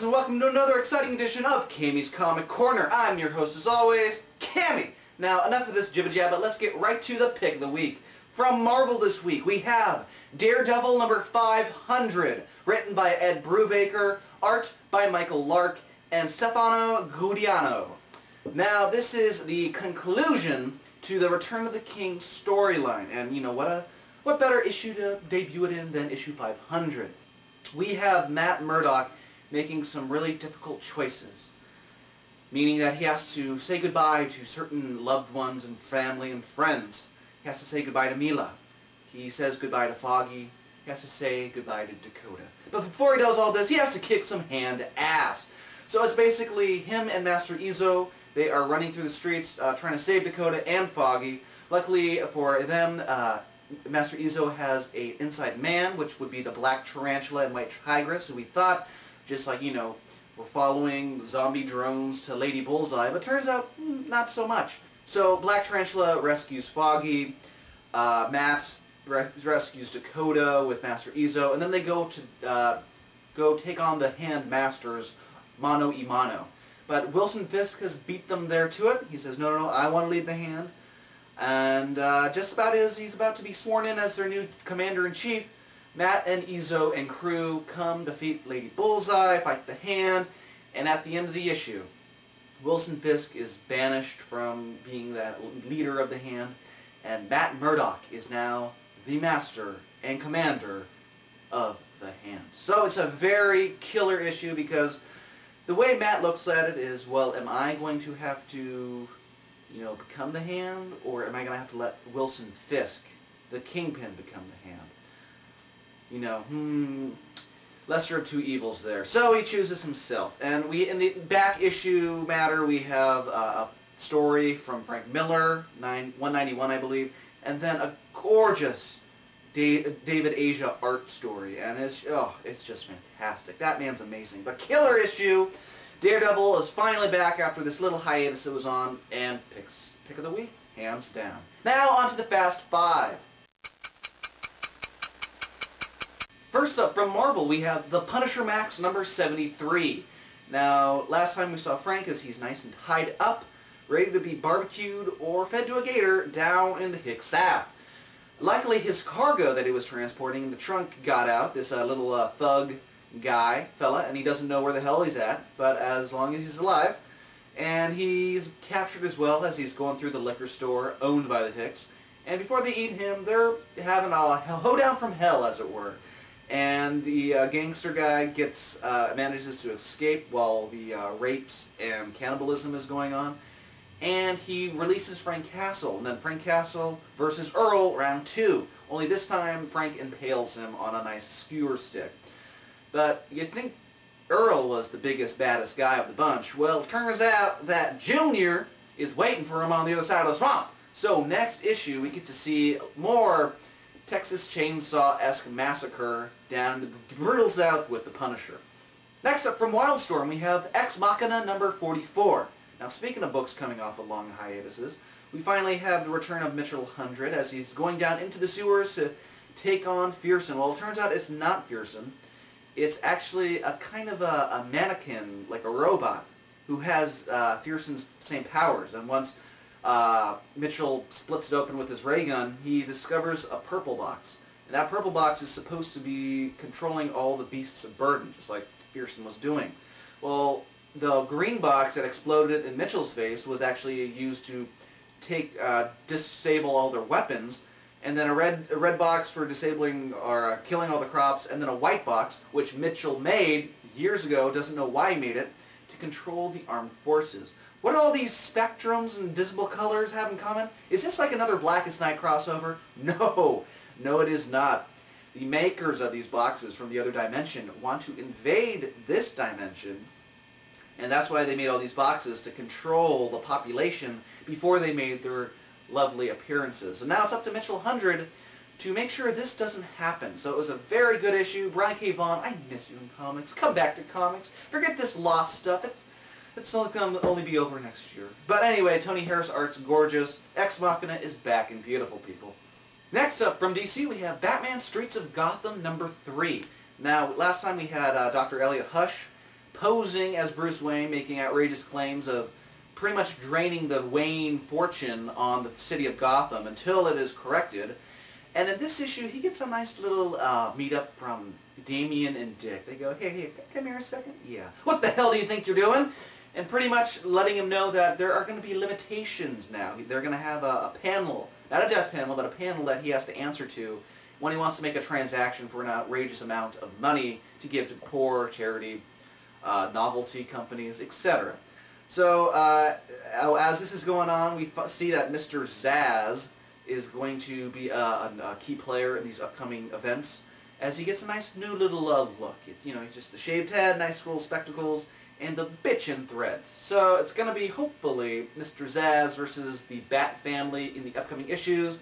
and welcome to another exciting edition of Cammy's Comic Corner. I'm your host as always, Cammy. Now, enough of this jibba-jabba, but let's get right to the pick of the week. From Marvel this week, we have Daredevil number 500, written by Ed Brubaker, art by Michael Lark, and Stefano Gaudiano. Now, this is the conclusion to the Return of the King storyline, and you know, what better issue to debut it in than issue 500? We have Matt Murdock making some really difficult choices, meaning that he has to say goodbye to certain loved ones and family and friends. He has to say goodbye to Mila. He says goodbye to Foggy. He has to say goodbye to Dakota. But before he does all this, he has to kick some hand ass. So it's basically him and Master Izo. They are running through the streets trying to save Dakota and Foggy. Luckily for them, Master Izo has an inside man, which would be the Black Tarantula and White Tigress, who we thought, just like, you know, we're following zombie drones to Lady Bullseye, but turns out, not so much. So Black Tarantula rescues Foggy, Matt rescues Dakota with Master Izo, and then they go to go take on the Hand Masters mano a mano. But Wilson Fisk has beat them there to it. He says, no, I want to lead the Hand. And just about as he's about to be sworn in as their new Commander-in-Chief, Matt and Izo and crew come, defeat Lady Bullseye, fight the Hand, and at the end of the issue, Wilson Fisk is banished from being that leader of the Hand, and Matt Murdock is now the master and commander of the Hand. So it's a very killer issue because the way Matt looks at it is, well, am I going to have to, you know, become the Hand, or am I going to have to let Wilson Fisk, the Kingpin, become the Hand? You know, lesser of two evils there. So he chooses himself. And in the back issue matter, we have a story from Frank Miller, 191 I believe, and then a gorgeous David Asia art story. And it's just fantastic. That man's amazing. But killer issue, Daredevil is finally back after this little hiatus it was on, and pick of the week, hands down. Now on to the Fast Five. First up, from Marvel, we have The Punisher Max number 73. Now, last time we saw Frank as he's nice and tied up, ready to be barbecued or fed to a gator down in the Hick Sap. Luckily, his cargo that he was transporting in the trunk got out, this little thug fella, and he doesn't know where the hell he's at, but as long as he's alive. And he's captured as well as he's going through the liquor store owned by the Hicks. And before they eat him, they're having a hoedown from hell, as it were. And the gangster guy manages to escape while the rapes and cannibalism is going on. And he releases Frank Castle, and then Frank Castle versus Earl, round 2. Only this time, Frank impales him on a nice skewer stick. But you'd think Earl was the biggest, baddest guy of the bunch. Well, it turns out that Junior is waiting for him on the other side of the swamp. So next issue, we get to see more Texas Chainsaw-esque massacre down in the brutal South with the Punisher. Next up, from WildStorm, we have Ex Machina number 44. Now, speaking of books coming off of long hiatuses, we finally have the return of Mitchell 100 as he's going down into the sewers to take on Fearson. Well, it turns out it's not Fearson. It's actually a kind of a mannequin, like a robot, who has Fearson's same powers. And once Mitchell splits it open with his ray gun, he discovers a purple box. And that purple box is supposed to be controlling all the beasts of burden, just like Fearson was doing. Well, the green box that exploded in Mitchell's face was actually used to disable all their weapons, and then a red box for disabling or killing all the crops, and then a white box, which Mitchell made years ago, doesn't know why he made it, to control the armed forces. What do all these spectrums and visible colors have in common? Is this like another Blackest Night crossover? No, it is not. The makers of these boxes from the other dimension want to invade this dimension, and that's why they made all these boxes, to control the population before they made their lovely appearances. So now it's up to Mitchell 100 to make sure this doesn't happen. So it was a very good issue. Brian K. Vaughan, I miss you in comics. Come back to comics. Forget this lost stuff. It's going to only be over next year. But anyway, Tony Harris art's gorgeous. Ex Machina is back and beautiful, people. Next up, from DC, we have Batman Streets of Gotham number 3. Now, last time we had Dr. Elliot Hush posing as Bruce Wayne, making outrageous claims of pretty much draining the Wayne fortune on the city of Gotham until it is corrected. And in this issue, he gets a nice little meet-up from Damian and Dick. They go, hey, come here a second. Yeah. What the hell do you think you're doing? And pretty much letting him know that there are going to be limitations now. They're going to have a panel, not a death panel, but a panel that he has to answer to when he wants to make a transaction for an outrageous amount of money to give to poor, charity, novelty companies, etc. So, as this is going on, we see that Mr. Zsasz is going to be a key player in these upcoming events, as he gets a nice new little look. It's, he's just the shaved head, nice little spectacles, and the bitchin' threads. So it's going to be, hopefully, Mr. Zsasz versus the Bat family in the upcoming issues.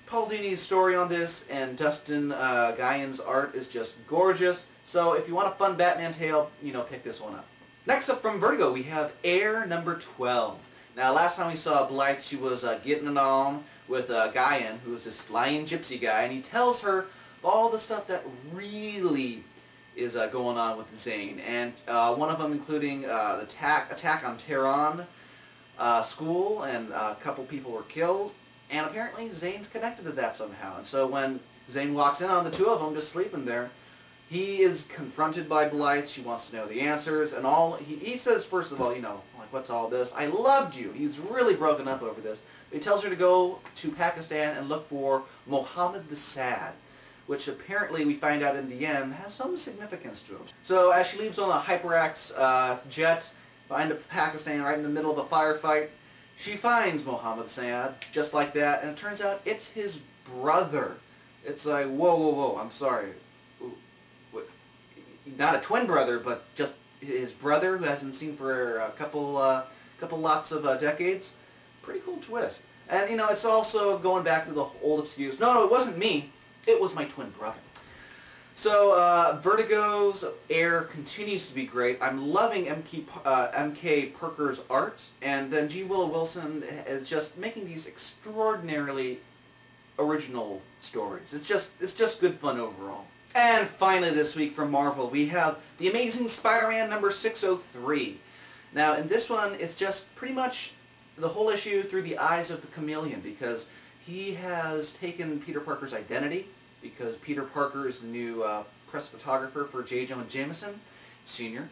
Paul Dini's story on this and Dustin Guyan's art is just gorgeous. So if you want a fun Batman tale, pick this one up. Next up from Vertigo, we have Air number 12. Now, last time we saw Blythe, she was getting it on with Guyan, who is this flying gypsy guy, and he tells her all the stuff that really is going on with Zane. And one of them including the attack on Tehran school, and a couple people were killed. And apparently Zane's connected to that somehow. And so when Zane walks in on the two of them just sleeping there, he is confronted by Blythe. She wants to know the answers, and he says, first of all, like, what's all this? I loved you. He's really broken up over this. He tells her to go to Pakistan and look for Mohammed the Sad, which apparently we find out in the end has some significance to him. So as she leaves on a HyperX jet behind Pakistan right in the middle of a firefight, she finds Mohammed the Sad, just like that, and it turns out it's his brother. It's like, whoa, I'm sorry. Not a twin brother, but just his brother who hasn't seen for a couple lots of decades. Pretty cool twist. And, it's also going back to the old excuse, no, it wasn't me, it was my twin brother. So, Vertigo's Air continues to be great. I'm loving M.K. Parker's art, and then G. Willow Wilson is just making these extraordinarily original stories. It's just good fun overall. And finally this week from Marvel, we have The Amazing Spider-Man number 603. Now, in this one, it's just pretty much the whole issue through the eyes of the Chameleon, because he has taken Peter Parker's identity, because Peter Parker is the new press photographer for J. Jonah Jameson, Jr.,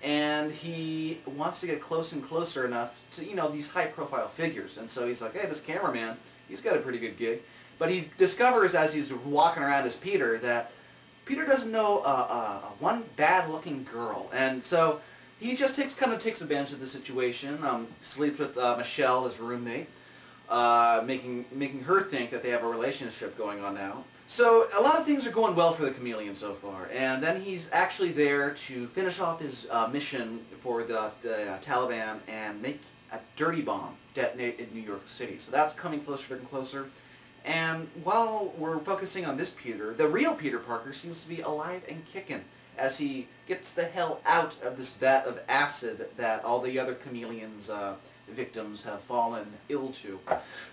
and he wants to get close and closer enough to, these high-profile figures. And so he's like, hey, this cameraman, he's got a pretty good gig. But he discovers as he's walking around as Peter that Peter doesn't know one bad-looking girl. And so he just kind of takes advantage of the situation, sleeps with Michelle, his roommate, making her think that they have a relationship going on now. So a lot of things are going well for the Chameleon so far, and then he's actually there to finish off his mission for the Taliban and make a dirty bomb detonate in New York City. So that's coming closer and closer. And while we're focusing on this Peter, the real Peter Parker seems to be alive and kicking as he gets the hell out of this vat of acid that all the other Chameleon's victims have fallen ill to.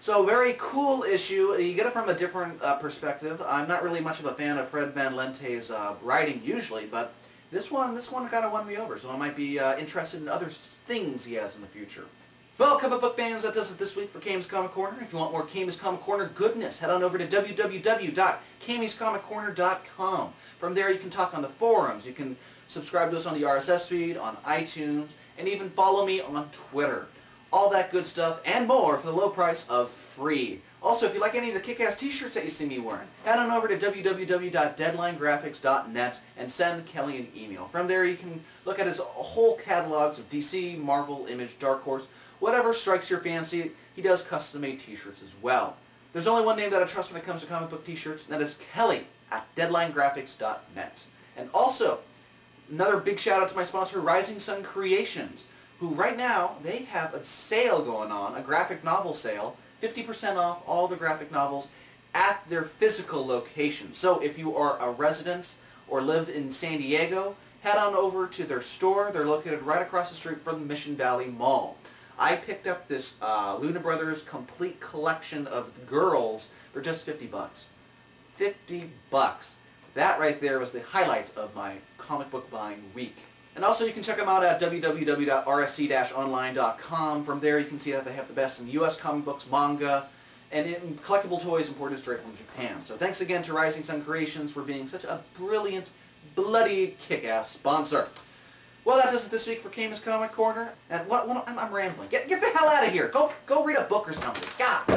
So very cool issue. You get it from a different perspective. I'm not really much of a fan of Fred Van Lente's writing usually, but this one kind of won me over, so I might be interested in other things he has in the future. Well, comic book fans, that does it this week for Cammy's Comic Corner. If you want more Cammy's Comic Corner goodness, head on over to www.cammyscomiccorner.com. From there, you can talk on the forums. You can subscribe to us on the RSS feed, on iTunes, and even follow me on Twitter. All that good stuff and more for the low price of free. Also, if you like any of the kick-ass t-shirts that you see me wearing, head on over to www.deadlinegraphics.net and send Kelly an email. From there, you can look at his whole catalogs of DC, Marvel, Image, Dark Horse, whatever strikes your fancy. He does custom-made t-shirts as well. There's only one name that I trust when it comes to comic book t-shirts, and that is Kelly at deadlinegraphics.net. And also, another big shout out to my sponsor, Rising Sun Creations, who right now, they have a sale going on, a graphic novel sale, 50% off all the graphic novels at their physical location. So if you are a resident or live in San Diego, head on over to their store. They're located right across the street from the Mission Valley Mall. I picked up this Luna Brothers complete collection of girls for just $50. $50. That right there was the highlight of my comic book buying week. And also you can check them out at www.rsc-online.com. From there you can see that they have the best in US comic books, manga, and in collectible toys imported straight from Japan. So thanks again to Rising Sun Creations for being such a brilliant, bloody kick-ass sponsor. Well, that does it this week for Cammy's Comic Corner. And I'm rambling. Get the hell out of here. Go read a book or something. God.